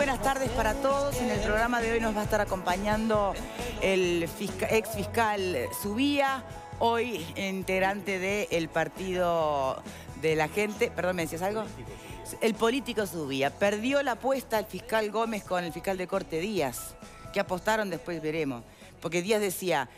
buenas tardes para todos. En el programa de hoy nos va a estar acompañando el ex fiscal Subía, hoy integrante del partido de la gente. Perdón, ¿me decías algo? El político Subía. Perdió la apuesta el fiscal Gómez con el fiscal de corte Díaz. ¿Qué apostaron? Después veremos. Porque Díaz decía,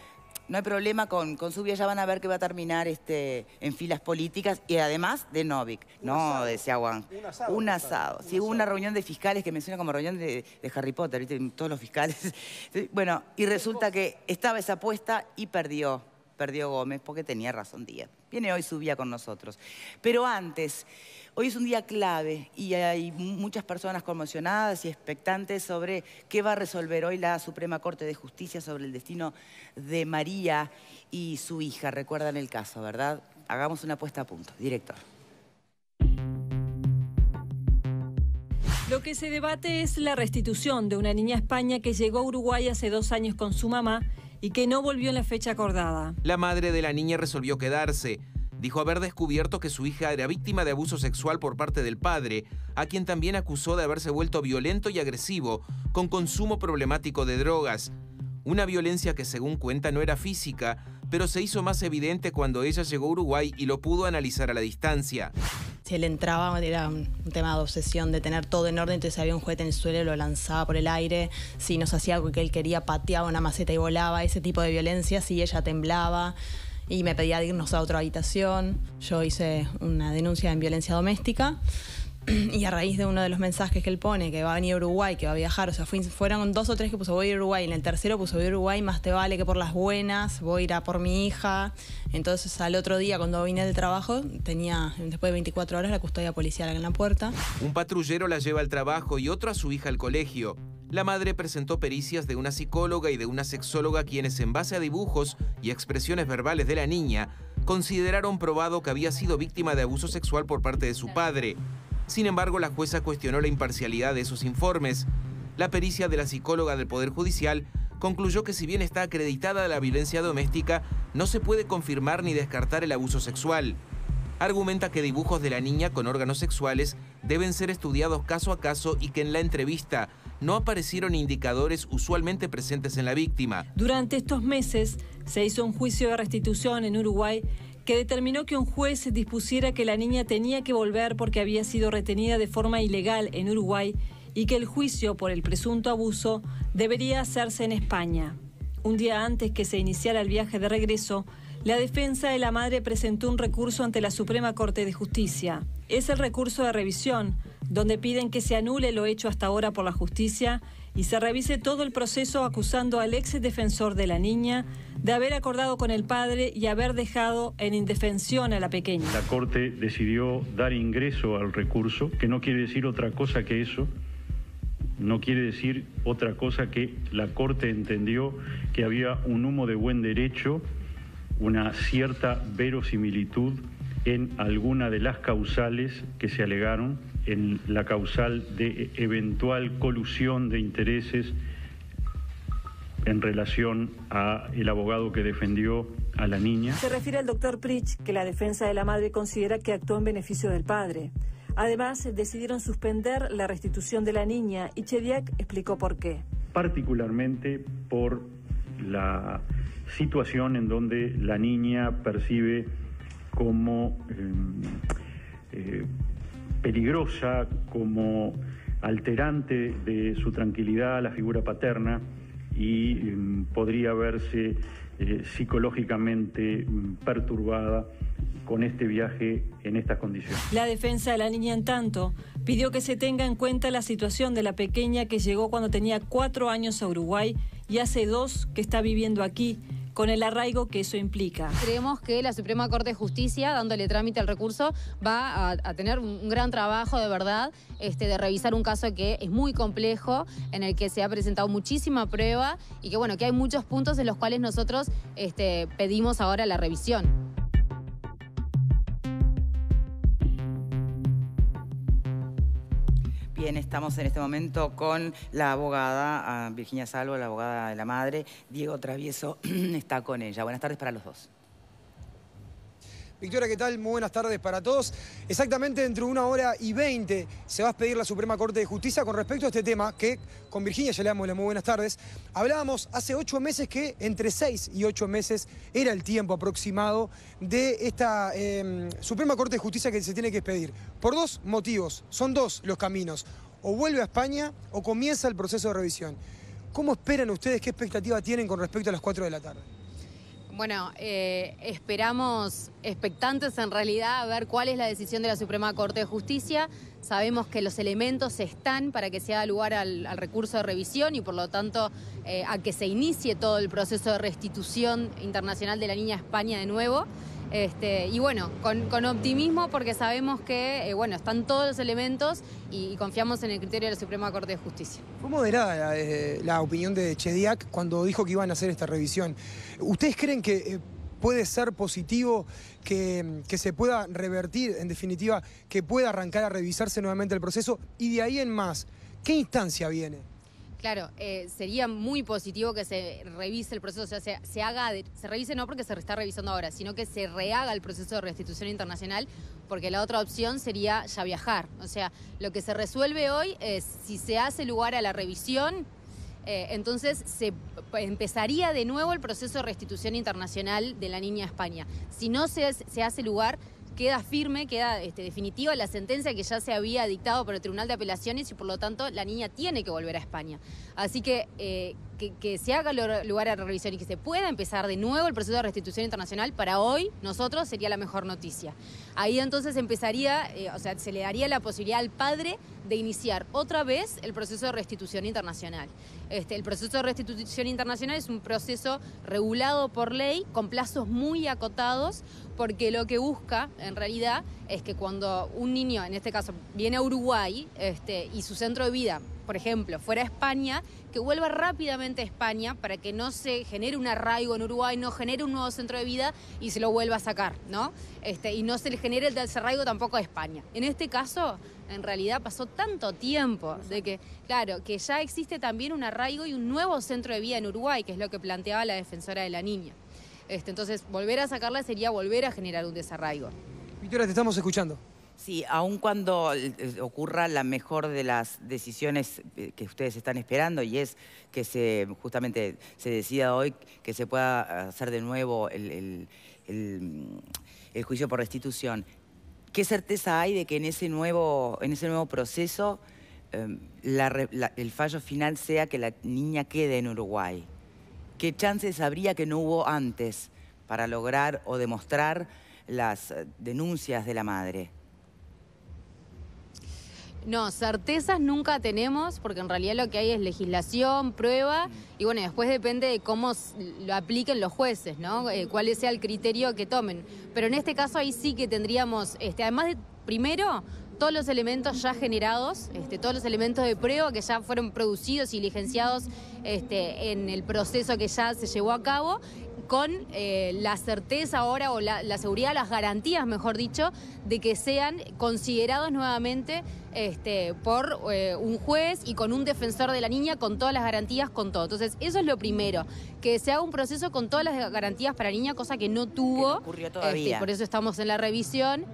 no hay problema con Subía, ya van a ver que va a terminar en filas políticas y además de Novik. No, decía Juan. Un asado. Sí, hubo una reunión de fiscales que menciona como reunión de Harry Potter, ¿viste? Todos los fiscales. Bueno, y resulta que estaba esa apuesta y perdió Gómez porque tenía razón Díaz. Viene hoy Subía con nosotros. Pero antes, hoy es un día clave y hay muchas personas conmocionadas y expectantes sobre qué va a resolver hoy la Suprema Corte de Justicia sobre el destino de María y su hija. Recuerdan el caso, ¿verdad? Hagamos una puesta a punto. Director. Lo que se debate es la restitución de una niña a España que llegó a Uruguay hace 2 años con su mamá y que no volvió en la fecha acordada. La madre de la niña resolvió quedarse. Dijo haber descubierto que su hija era víctima de abuso sexual por parte del padre, a quien también acusó de haberse vuelto violento y agresivo, con consumo problemático de drogas. Una violencia que, según cuenta, no era física, pero se hizo más evidente cuando ella llegó a Uruguay y lo pudo analizar a la distancia. Si él entraba, era un tema de obsesión, de tener todo en orden, entonces había un juguete en el suelo, lo lanzaba por el aire. Si nos hacía algo que él quería, pateaba una maceta y volaba. Ese tipo de violencia, sí, ella temblaba y me pedía de irnos a otra habitación. Yo hice una denuncia en violencia doméstica y a raíz de uno de los mensajes que él pone, que va a venir a Uruguay, que va a viajar, o sea, fueron 2 o 3 que puso voy a ir a Uruguay, y en el tercero puso voy a Uruguay, más te vale que por las buenas, voy a ir a por mi hija. Entonces al otro día, cuando vine del trabajo, tenía después de 24 horas la custodia policial en la puerta. Un patrullero la lleva al trabajo y otro a su hija al colegio. La madre presentó pericias de una psicóloga y de una sexóloga quienes, en base a dibujos y expresiones verbales de la niña, consideraron probado que había sido víctima de abuso sexual por parte de su padre. Sin embargo, la jueza cuestionó la imparcialidad de esos informes. La pericia de la psicóloga del Poder Judicial concluyó que, si bien está acreditada la violencia doméstica, no se puede confirmar ni descartar el abuso sexual. Argumenta que dibujos de la niña con órganos sexuales deben ser estudiados caso a caso y que en la entrevista no aparecieron indicadores usualmente presentes en la víctima. Durante estos meses se hizo un juicio de restitución en Uruguay que determinó que un juez dispusiera que la niña tenía que volver porque había sido retenida de forma ilegal en Uruguay y que el juicio por el presunto abuso debería hacerse en España. Un día antes que se iniciara el viaje de regreso, la defensa de la madre presentó un recurso ante la Suprema Corte de Justicia. Es el recurso de revisión, donde piden que se anule lo hecho hasta ahora por la justicia y se revise todo el proceso, acusando al ex defensor de la niña de haber acordado con el padre y haber dejado en indefensión a la pequeña. La Corte decidió dar ingreso al recurso, que no quiere decir otra cosa que eso. No quiere decir otra cosa que la Corte entendió que había un humo de buen derecho, una cierta verosimilitud en alguna de las causales que se alegaron, en la causal de eventual colusión de intereses en relación a el abogado que defendió a la niña. Se refiere al doctor Pritch, que la defensa de la madre considera que actuó en beneficio del padre. Además, decidieron suspender la restitución de la niña y Chediak explicó por qué. Particularmente por la situación en donde la niña percibe como peligrosa, como alterante de su tranquilidad la figura paterna y podría verse psicológicamente perturbada con este viaje en estas condiciones. La defensa de la niña, en tanto, pidió que se tenga en cuenta la situación de la pequeña que llegó cuando tenía 4 años a Uruguay y hace 2 que está viviendo aquí, con el arraigo que eso implica. Creemos que la Suprema Corte de Justicia, dándole trámite al recurso, va a tener un gran trabajo de verdad, de revisar un caso que es muy complejo, en el que se ha presentado muchísima prueba y que, bueno, que hay muchos puntos en los cuales nosotros pedimos ahora la revisión. Bien, estamos en este momento con la abogada Virginia Salvo, la abogada de la madre. Diego Travieso está con ella. Buenas tardes para los dos. Victoria, ¿qué tal? Muy buenas tardes para todos. Exactamente dentro de 1h20 se va a expedir la Suprema Corte de Justicia con respecto a este tema que con Virginia ya le damos las muy buenas tardes. Hablábamos hace 8 meses que entre 6 y 8 meses era el tiempo aproximado de esta Suprema Corte de Justicia que se tiene que expedir. Por 2 motivos, son 2 los caminos. O vuelve a España o comienza el proceso de revisión. ¿Cómo esperan ustedes, qué expectativa tienen con respecto a las 4 de la tarde? Bueno, esperamos expectantes en realidad a ver cuál es la decisión de la Suprema Corte de Justicia. Sabemos que los elementos están para que se haga lugar al recurso de revisión y por lo tanto a que se inicie todo el proceso de restitución internacional de la niña a España de nuevo. Y bueno, con optimismo porque sabemos que bueno, están todos los elementos y confiamos en el criterio de la Suprema Corte de Justicia. Fue moderada la opinión de Chediak cuando dijo que iban a hacer esta revisión. ¿Ustedes creen que puede ser positivo que se pueda revertir, en definitiva, que pueda arrancar a revisarse nuevamente el proceso? Y de ahí en más, ¿qué instancia viene? Claro, sería muy positivo que se revise el proceso, o sea, se revise no porque se está revisando ahora, sino que se rehaga el proceso de restitución internacional, porque la otra opción sería ya viajar. O sea, lo que se resuelve hoy es si se hace lugar a la revisión, entonces se empezaría de nuevo el proceso de restitución internacional de la niña a España. Si no se hace lugar, queda firme, queda definitiva la sentencia que ya se había dictado por el Tribunal de Apelaciones y por lo tanto la niña tiene que volver a España. Así que se haga lugar a la revisión y que se pueda empezar de nuevo el proceso de restitución internacional, para hoy nosotros sería la mejor noticia. Ahí entonces empezaría, o sea, se le daría la posibilidad al padre de iniciar otra vez el proceso de restitución internacional. El proceso de restitución internacional es un proceso regulado por ley con plazos muy acotados, porque lo que busca en realidad es que cuando un niño, en este caso, viene a Uruguay y su centro de vida, por ejemplo, fuera a España, que vuelva rápidamente a España para que no se genere un arraigo en Uruguay, no genere un nuevo centro de vida y se lo vuelva a sacar, ¿no? Y no se le genere el desarraigo tampoco a España. En este caso, en realidad pasó tanto tiempo de que, claro, que ya existe también un arraigo y un nuevo centro de vida en Uruguay, que es lo que planteaba la defensora de la niña. Entonces, volver a sacarla sería volver a generar un desarraigo. Victoria, te estamos escuchando. Sí, aun cuando ocurra la mejor de las decisiones que ustedes están esperando, y es que justamente se decida hoy que se pueda hacer de nuevo el juicio por restitución, ¿qué certeza hay de que en ese nuevo proceso el fallo final sea que la niña quede en Uruguay? ¿Qué chances habría que no hubo antes para lograr o demostrar las denuncias de la madre? No, certezas nunca tenemos, porque en realidad lo que hay es legislación, prueba, y bueno, después depende de cómo lo apliquen los jueces, ¿no? Cuál sea el criterio que tomen. Pero en este caso ahí sí que tendríamos, además de, primero, todos los elementos ya generados, todos los elementos de prueba que ya fueron producidos y diligenciados en el proceso que ya se llevó a cabo, con la certeza ahora, o la seguridad, las garantías, mejor dicho, de que sean considerados nuevamente por un juez y con un defensor de la niña, con todas las garantías, con todo. Entonces, eso es lo primero, que se haga un proceso con todas las garantías para la niña, cosa que no tuvo. Que no ocurrió todavía. Por eso estamos en la revisión.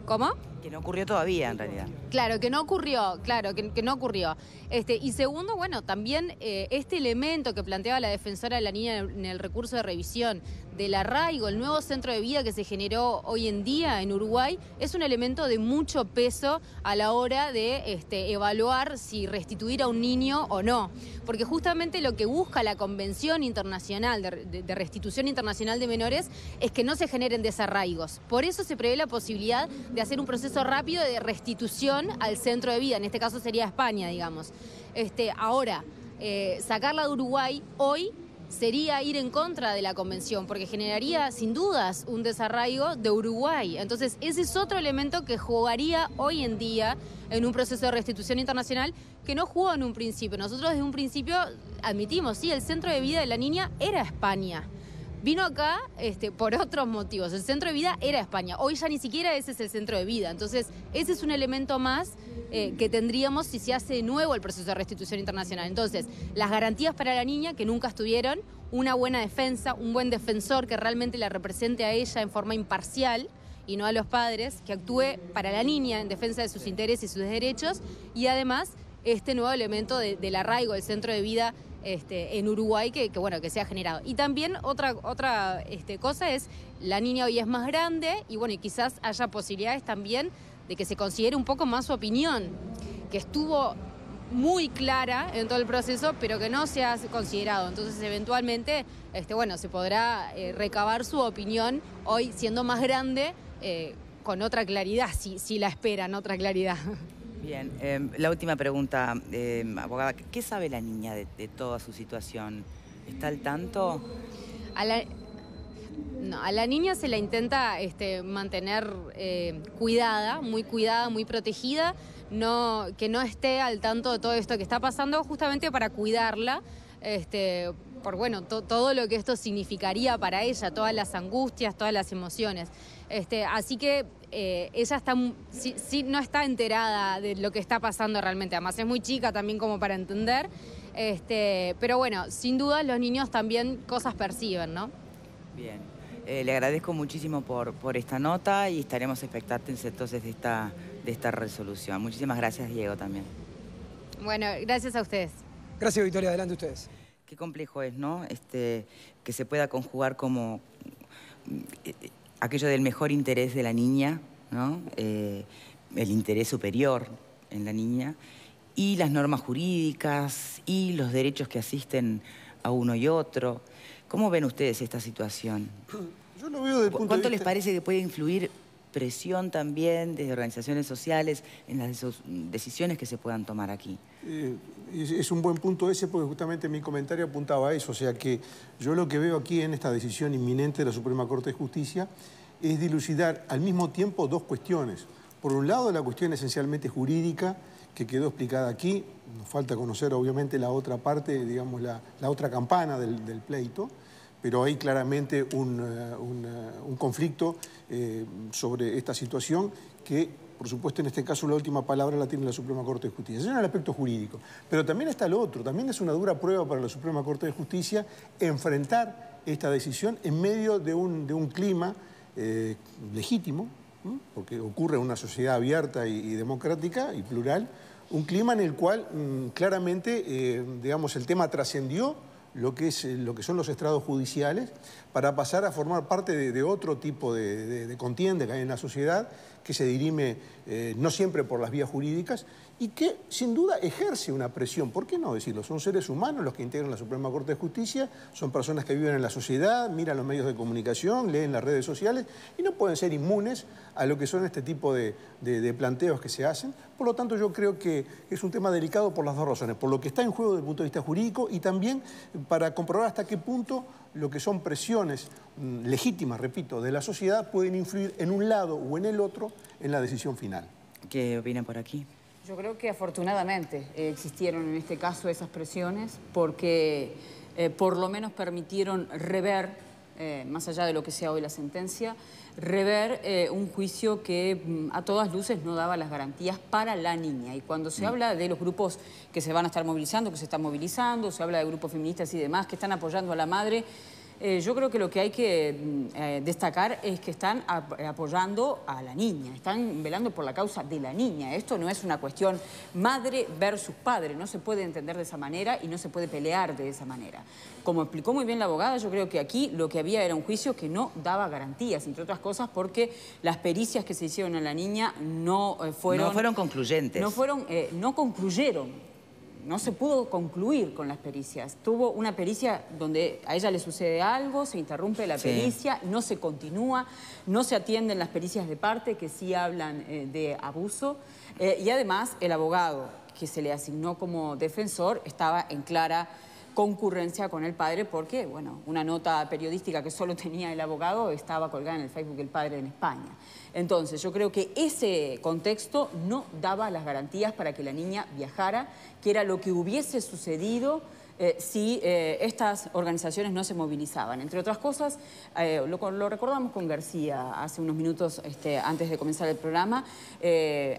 ¿Cómo? Que no ocurrió todavía, en realidad. Claro, que no ocurrió, que no ocurrió. Y segundo, bueno, también este elemento que planteaba la defensora de la niña en el recurso de revisión del arraigo, el nuevo centro de vida que se generó hoy en día en Uruguay, es un elemento de mucho peso a la hora de evaluar si restituir a un niño o no. Porque justamente lo que busca la Convención Internacional de Restitución Internacional de Menores es que no se generen desarraigos. Por eso se prevé la posibilidad de hacer un proceso rápido de restitución al centro de vida, en este caso sería España, digamos. Ahora, sacarla de Uruguay hoy sería ir en contra de la convención, porque generaría sin dudas un desarraigo de Uruguay. Entonces, ese es otro elemento que jugaría hoy en día en un proceso de restitución internacional que no jugó en un principio. Nosotros desde un principio admitimos, sí, el centro de vida de la niña era España. Vino acá por otros motivos. El centro de vida era España. Hoy ya ni siquiera ese es el centro de vida. Entonces, ese es un elemento más que tendríamos si se hace de nuevo el proceso de restitución internacional. Entonces, las garantías para la niña, que nunca estuvieron, una buena defensa, un buen defensor que realmente la represente a ella en forma imparcial, y no a los padres, que actúe para la niña en defensa de sus intereses y sus derechos, y además este nuevo elemento del arraigo del centro de vida en Uruguay que se ha generado. Y también otra cosa es, la niña hoy es más grande y bueno, y quizás haya posibilidades también de que se considere un poco más su opinión, que estuvo muy clara en todo el proceso, pero que no se ha considerado. Entonces, eventualmente, se podrá recabar su opinión hoy, siendo más grande, con otra claridad, si la esperan, otra claridad. Bien, la última pregunta, abogada. ¿Qué sabe la niña de toda su situación? ¿Está al tanto? No, a la niña se la intenta mantener cuidada, muy protegida, que no esté al tanto de todo esto que está pasando, justamente para cuidarla, por todo lo que esto significaría para ella, todas las angustias, todas las emociones. Así que ella no está enterada de lo que está pasando realmente, además es muy chica también como para entender, pero bueno, sin duda los niños también cosas perciben, ¿no? Bien. Le agradezco muchísimo por esta nota y estaremos expectantes entonces de esta resolución. Muchísimas gracias, Diego, también. Bueno, gracias a ustedes. Gracias, Victoria. Adelante ustedes. Qué complejo es, ¿no? Que se pueda conjugar como aquello del mejor interés de la niña, ¿no? El interés superior en la niña y las normas jurídicas y los derechos que asisten a uno y otro. ¿Cómo ven ustedes esta situación? Yo lo veo desde el punto de ¿Cuánto vista... les parece que puede influir presión también desde organizaciones sociales en las decisiones que se puedan tomar aquí? Es un buen punto ese, porque justamente mi comentario apuntaba a eso. O sea que yo lo que veo aquí en esta decisión inminente de la Suprema Corte de Justicia es dilucidar al mismo tiempo dos cuestiones. Por un lado, la cuestión esencialmente jurídica, que quedó explicada aquí. Nos falta conocer, obviamente, la otra parte, digamos, la otra campana del pleito, pero hay claramente un conflicto sobre esta situación que, por supuesto, en este caso la última palabra la tiene la Suprema Corte de Justicia. Ese es el aspecto jurídico. Pero también está lo otro. También es una dura prueba para la Suprema Corte de Justicia enfrentar esta decisión en medio de un clima legítimo, porque ocurre en una sociedad abierta y democrática y plural, un clima en el cual claramente, digamos, el tema trascendió lo que son los estrados judiciales para pasar a formar parte de otro tipo de contienda que hay en la sociedad, que se dirime no siempre por las vías jurídicas y que sin duda ejerce una presión. ¿Por qué no decirlo? Son seres humanos los que integran la Suprema Corte de Justicia, son personas que viven en la sociedad, miran los medios de comunicación, leen las redes sociales y no pueden ser inmunes a lo que son este tipo de planteos que se hacen. Por lo tanto, yo creo que es un tema delicado por las dos razones, por lo que está en juego desde el punto de vista jurídico y también para comprobar hasta qué punto lo que son presiones legítimas, repito, de la sociedad pueden influir en un lado o en el otro en la decisión final. ¿Qué opinan por aquí? Yo creo que afortunadamente existieron en este caso esas presiones porque por lo menos permitieron rever, más allá de lo que sea hoy la sentencia, rever un juicio que a todas luces no daba las garantías para la niña. Y cuando se habla de los grupos que se van a estar movilizando, que se están movilizando, se habla de grupos feministas y demás que están apoyando a la madre, yo creo que lo que hay que destacar es que están apoyando a la niña, están velando por la causa de la niña. Esto no es una cuestión madre versus padre, no se puede entender de esa manera y no se puede pelear de esa manera. Como explicó muy bien la abogada, yo creo que aquí lo que había era un juicio que no daba garantías, entre otras cosas porque las pericias que se hicieron a la niña no fueron concluyentes. No concluyeron. No se pudo concluir con las pericias. Tuvo una pericia donde a ella le sucede algo, se interrumpe la pericia, no se continúa, no se atienden las pericias de parte que sí hablan de abuso. Y además el abogado que se le asignó como defensor estaba en clara concurrencia con el padre porque, bueno, una nota periodística que solo tenía el abogado estaba colgada en el Facebook del padre en España. Entonces, yo creo que ese contexto no daba las garantías para que la niña viajara, que era lo que hubiese sucedido si estas organizaciones no se movilizaban. Entre otras cosas, lo recordamos con García hace unos minutos antes de comenzar el programa,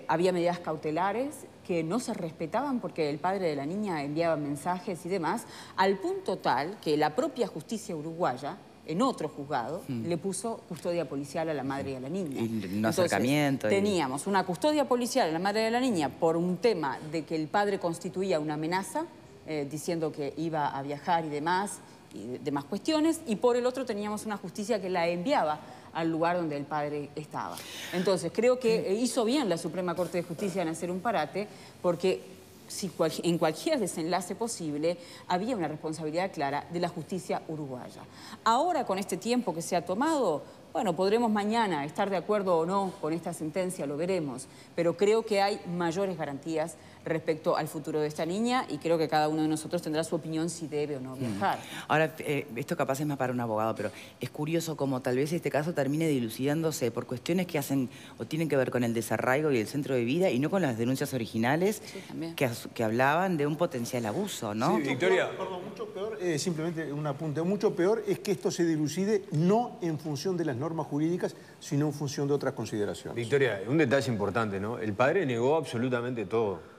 había medidas cautelares que no se respetaban porque el padre de la niña enviaba mensajes y demás, al punto tal que la propia justicia uruguaya en otro juzgado, le puso custodia policial a la madre y a la niña. Y un acercamiento. Teníamos una custodia policial a la madre y a la niña por un tema de que el padre constituía una amenaza, diciendo que iba a viajar y demás cuestiones, y por el otro teníamos una justicia que la enviaba al lugar donde el padre estaba. Entonces, creo que hizo bien la Suprema Corte de Justicia en hacer un parate, porque en cualquier desenlace posible había una responsabilidad clara de la justicia uruguaya. Ahora, con este tiempo que se ha tomado, bueno, podremos mañana estar de acuerdo o no con esta sentencia, lo veremos, pero creo que hay mayores garantías respecto al futuro de esta niña y creo que cada uno de nosotros tendrá su opinión si debe o no viajar. Ahora, esto capaz es más para un abogado, pero es curioso cómo tal vez este caso termine dilucidándose por cuestiones que hacen o tienen que ver con el desarraigo y el centro de vida y no con las denuncias originales que hablaban de un potencial abuso, ¿no? Sí, Victoria. Perdón, mucho peor, simplemente un apunte, mucho peor es que esto se dilucide no en función de las normas jurídicas, sino en función de otras consideraciones. Victoria, un detalle importante, ¿no? El padre negó absolutamente todo,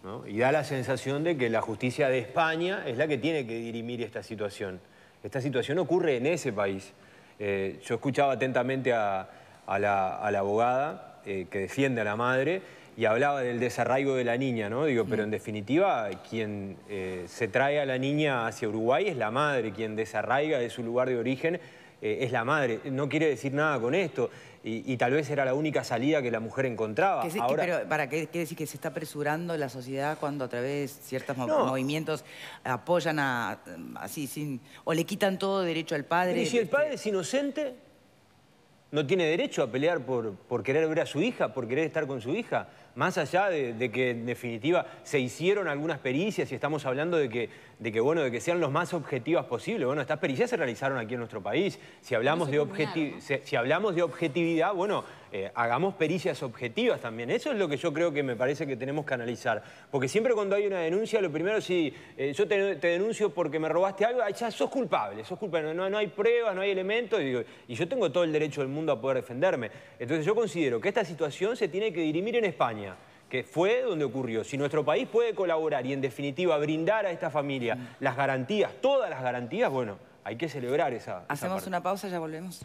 ¿no? Y da la sensación de que la justicia de España es la que tiene que dirimir esta situación. Esta situación ocurre en ese país. Yo escuchaba atentamente a la abogada que defiende a la madre y hablaba del desarraigo de la niña, ¿no? Digo, pero en definitiva, quien se trae a la niña hacia Uruguay es la madre, quien desarraiga de su lugar de origen es la madre. No quiere decir nada con esto. Y tal vez era la única salida que la mujer encontraba. Pero ¿para qué decir que se está apresurando la sociedad cuando a través de ciertos movimientos apoyan o le quitan todo derecho al padre? Y si el padre es inocente, no tiene derecho a pelear por querer ver a su hija, por querer estar con su hija. Más allá de que en definitiva se hicieron algunas pericias y estamos hablando de que sean los más objetivas posibles. Bueno, estas pericias se realizaron aquí en nuestro país. Si hablamos de objetividad, bueno, hagamos pericias objetivas también. Eso es lo que yo creo que me parece que tenemos que analizar. Porque siempre cuando hay una denuncia, lo primero es si yo te denuncio porque me robaste algo, ya sos culpable, no hay pruebas, no hay elementos, y yo tengo todo el derecho del mundo a poder defenderme. Entonces yo considero que esta situación se tiene que dirimir en España, que fue donde ocurrió. Si nuestro país puede colaborar y en definitiva brindar a esta familia las garantías, todas las garantías, bueno, hay que celebrar esa Hacemos parte. una pausa, ya volvemos.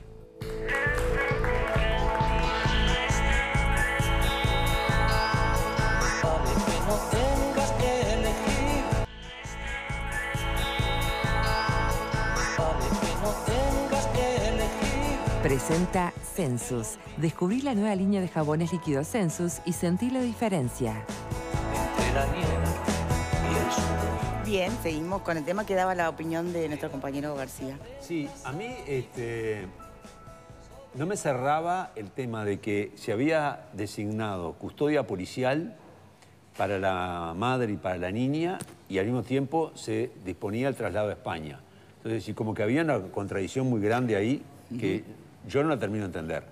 Presenta Sensus. Descubrí la nueva línea de jabones líquidos Sensus y sentí la diferencia. Bien, seguimos con el tema que daba la opinión de nuestro compañero García. Sí, a mí no me cerraba el tema de que se había designado custodia policial para la madre y para la niña y al mismo tiempo se disponía el traslado a España. Entonces, sí, como que había una contradicción muy grande ahí que yo no la termino de entender.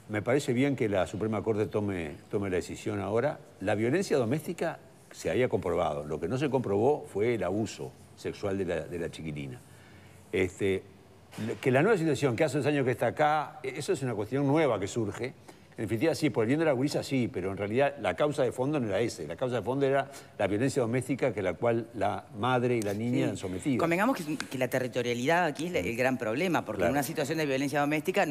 Me parece bien que la Suprema Corte tome la decisión ahora. La violencia doméstica se había comprobado. Lo que no se comprobó fue el abuso sexual de la chiquilina. Que la nueva situación, que hace 2 años que está acá, eso es una cuestión nueva que surge. En definitiva, sí, por el bien de la gurisa, sí, pero en realidad la causa de fondo no era ese. La causa de fondo era la violencia doméstica que la cual la madre y la niña han sometido. Convengamos que la territorialidad aquí es el gran problema, porque en una situación de violencia doméstica,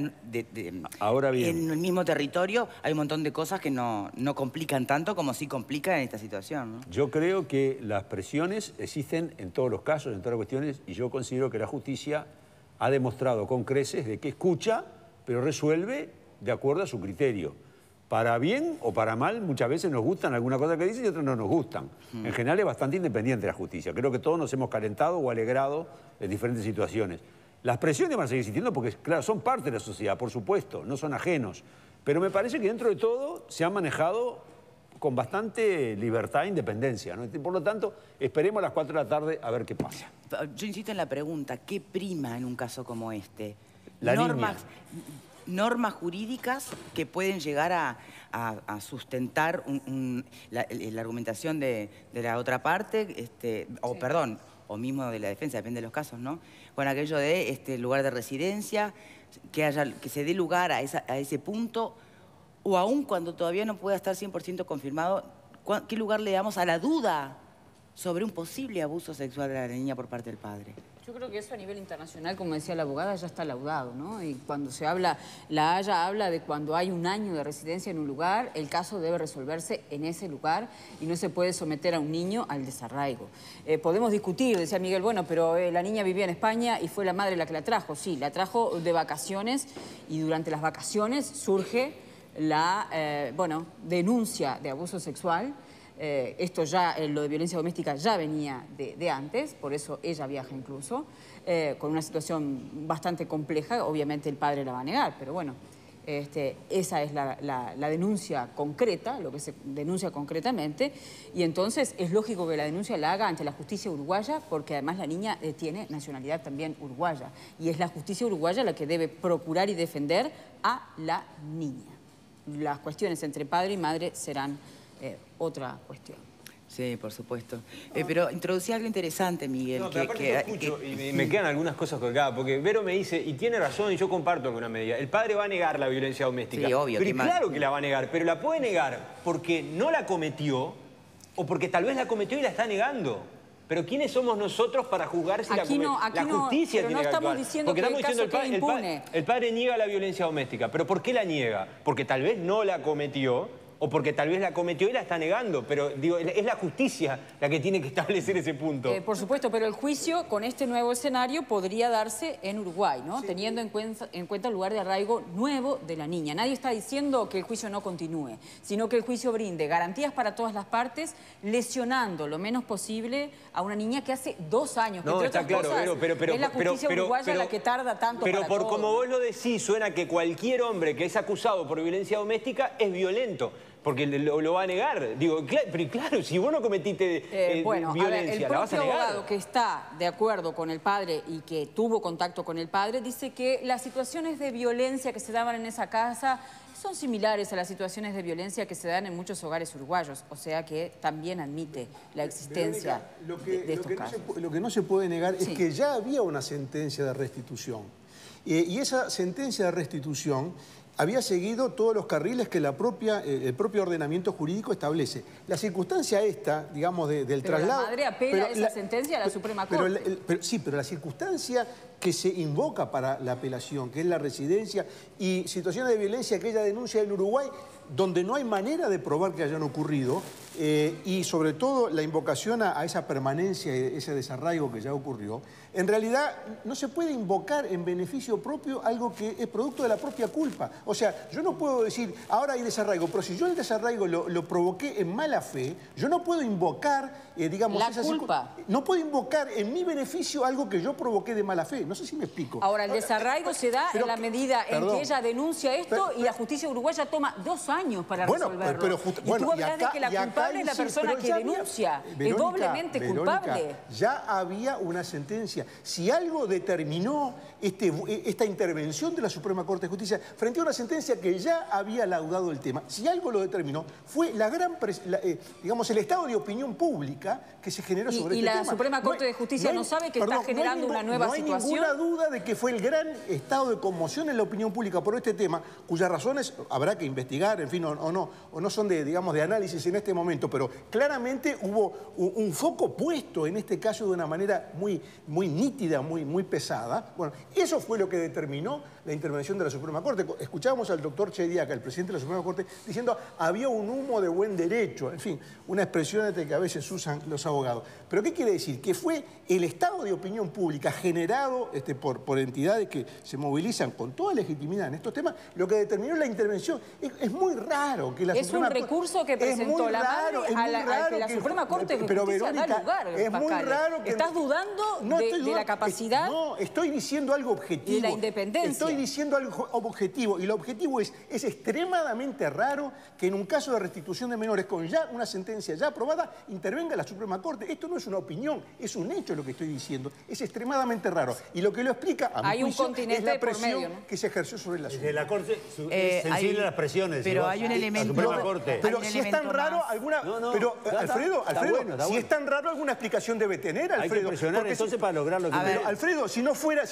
ahora bien, en el mismo territorio hay un montón de cosas que no complican tanto como sí complican en esta situación, ¿no? Yo creo que las presiones existen en todos los casos, en todas las cuestiones, y yo considero que la justicia ha demostrado con creces de que escucha, pero resuelve de acuerdo a su criterio. Para bien o para mal, muchas veces nos gustan algunas cosas que dicen y otras no nos gustan. En general es bastante independiente la justicia. Creo que todos nos hemos calentado o alegrado en diferentes situaciones. Las presiones van a seguir existiendo porque, claro, son parte de la sociedad, por supuesto, no son ajenos. Pero me parece que dentro de todo se han manejado con bastante libertad e independencia, ¿no? Por lo tanto, esperemos a las 4 de la tarde a ver qué pasa. Yo insisto en la pregunta, ¿qué prima en un caso como este? Normas jurídicas que pueden llegar a sustentar la argumentación de la otra parte, o mismo de la defensa, depende de los casos, ¿no? Con aquello de lugar de residencia, que se dé lugar a ese punto, o aún cuando todavía no pueda estar 100% confirmado, ¿qué lugar le damos a la duda sobre un posible abuso sexual de la niña por parte del padre. Yo creo que eso a nivel internacional, como decía la abogada, ya está laudado, ¿no? Y cuando se habla, la Haya habla de cuando hay un año de residencia en un lugar, el caso debe resolverse en ese lugar y no se puede someter a un niño al desarraigo. Podemos discutir, decía Miguel, bueno, pero la niña vivía en España y fue la madre la que la trajo. Sí, la trajo de vacaciones y durante las vacaciones surge la, denuncia de abuso sexual. Esto ya, lo de violencia doméstica ya venía de antes, por eso ella viaja incluso, con una situación bastante compleja. Obviamente el padre la va a negar, pero bueno, esa es la denuncia concreta, lo que se denuncia concretamente, y entonces es lógico que la denuncia la haga ante la justicia uruguaya, porque además la niña tiene nacionalidad también uruguaya, y es la justicia uruguaya la que debe procurar y defender a la niña. Las cuestiones entre padre y madre serán otra cuestión. Sí, por supuesto. Pero introducí algo interesante, Miguel. No, pero aparte yo escucho y me quedan algunas cosas colgadas, porque Vero me dice, y tiene razón, y yo comparto en una medida, el padre va a negar la violencia doméstica. Sí, obvio. Pero claro que la va a negar, pero la puede negar porque no la cometió, o porque tal vez la cometió y la está negando. Pero ¿quiénes somos nosotros para juzgar si aquí la justicia pero tiene no que estamos actuar? diciendo Porque que estamos el caso diciendo quede impune. el padre niega la violencia doméstica. ¿Pero por qué la niega? Porque tal vez no la cometió, o porque tal vez la cometió y la está negando. Pero digo, es la justicia la que tiene que establecer ese punto. Por supuesto, pero el juicio con este nuevo escenario podría darse en Uruguay, ¿no? Sí. Teniendo en cuenta el lugar de arraigo nuevo de la niña. Nadie está diciendo que el juicio no continúe, sino que el juicio brinde garantías para todas las partes, lesionando lo menos posible a una niña que hace 2 años. Que no, entre está otras claro, cosas, pero es la justicia uruguaya la que tarda tanto pero para por todo. Como vos lo decís, suena que cualquier hombre que es acusado por violencia doméstica es violento. Porque lo va a negar. Digo, pero claro, si vos no cometiste violencia, la vas a negar. El propio abogado que está de acuerdo con el padre y que tuvo contacto con el padre dice que las situaciones de violencia que se daban en esa casa son similares a las situaciones de violencia que se dan en muchos hogares uruguayos. O sea que también admite la existencia de estos casos. Lo que no se puede negar es que ya había una sentencia de restitución. Y esa sentencia de restitución había seguido todos los carriles que el propio ordenamiento jurídico establece. La circunstancia esta, digamos, del traslado... la madre apela esa sentencia a la Suprema Corte. Pero la circunstancia que se invoca para la apelación, que es la residencia y situaciones de violencia que ella denuncia en Uruguay, donde no hay manera de probar que hayan ocurrido, y sobre todo la invocación a esa permanencia, ese desarraigo que ya ocurrió, en realidad no se puede invocar en beneficio propio algo que es producto de la propia culpa. O sea, yo no puedo decir, ahora hay desarraigo, pero si yo el desarraigo lo provoqué en mala fe, yo no puedo invocar, digamos... La culpa. No puedo invocar en mi beneficio algo que yo provoqué de mala fe. No sé si me explico. Ahora, el desarraigo se da en la medida en que ella denuncia esto y la justicia uruguaya toma 2 años para resolverlo. Y tú hablas de que la culpable es la persona que denuncia. Es doblemente culpable. Ya había una sentencia. Si algo determinó esta intervención de la Suprema Corte de Justicia frente a una sentencia que ya había laudado el tema, si algo lo determinó, fue digamos, el estado de opinión pública que se generó sobre este tema. ¿Y la Suprema Corte de Justicia no sabe que está generando una nueva situación? No hay ninguna duda de que fue el gran estado de conmoción en la opinión pública por este tema, cuyas razones habrá que investigar, en fin, o no son digamos, de análisis en este momento, pero claramente hubo un foco puesto en este caso de una manera muy nítida, muy pesada. Bueno, eso fue lo que determinó la intervención de la Suprema Corte. Escuchábamos al doctor Chediaca, el presidente de la Suprema Corte, diciendo había un humo de buen derecho, en fin, una expresión que a veces usan los abogados. ¿Pero qué quiere decir? Que fue el estado de opinión pública generado por entidades que se movilizan con toda legitimidad en estos temas, lo que determinó la intervención. Es muy raro que la Suprema Corte... Es un recurso que presentó la madre a que la Suprema Corte de Justicia da lugar. Es muy raro que... ¿Estás dudando de la capacidad? No, estoy diciendo algo objetivo. Y la independencia. Estoy diciendo algo objetivo. Y lo objetivo es extremadamente raro que en un caso de restitución de menores con ya una sentencia ya aprobada intervenga la Suprema Corte. Esto no es una opinión, es un hecho lo que estoy diciendo. Es extremadamente raro. Y lo que lo explica, a mi juicio, es la presión que se ejerció sobre la Suprema. La Corte es sensible a las presiones. Pero hay un elemento... Pero si es tan raro, alguna... Pero, Alfredo, si es tan raro, alguna explicación debe tener, Alfredo. Hay que presionar entonces para lograr lo que... Pero, Alfredo, si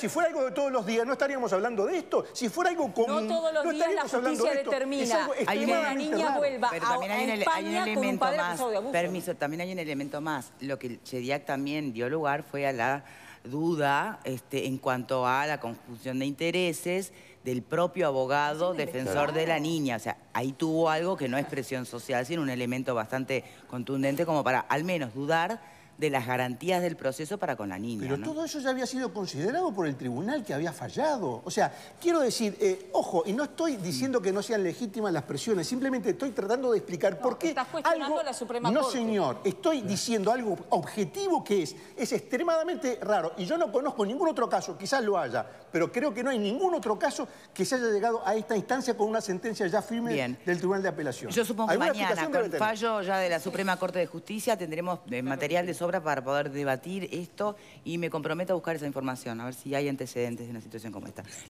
fuera algo de todos los días, no estaríamos hablando de esto. Si fuera algo común, no todos los días la justicia determina que la niña vuelva a España con un padre acusado de abuso. Permiso, también hay un elemento más. Lo que Chediak también dio lugar fue a la duda en cuanto a la conjunción de intereses del propio abogado defensor de la niña. O sea, ahí tuvo algo que no es presión social, sino un elemento bastante contundente como para al menos dudar de las garantías del proceso para con la niña. Pero ¿no? todo eso ya había sido considerado por el tribunal que había fallado. O sea, quiero decir, ojo, y no estoy diciendo que no sean legítimas las presiones, simplemente estoy tratando de explicar por qué estás cuestionando algo... la Suprema No, Corte. señor, estoy diciendo algo objetivo que es extremadamente raro. Y yo no conozco ningún otro caso, quizás lo haya, pero creo que no hay ningún otro caso que se haya llegado a esta instancia con una sentencia ya firme del Tribunal de Apelación. Yo supongo que ¿Alguna mañana, explicación con debe tener? fallo ya de la Suprema Corte de Justicia, tendremos material de sobra para poder debatir esto y me comprometo a buscar esa información, a ver si hay antecedentes de una situación como esta.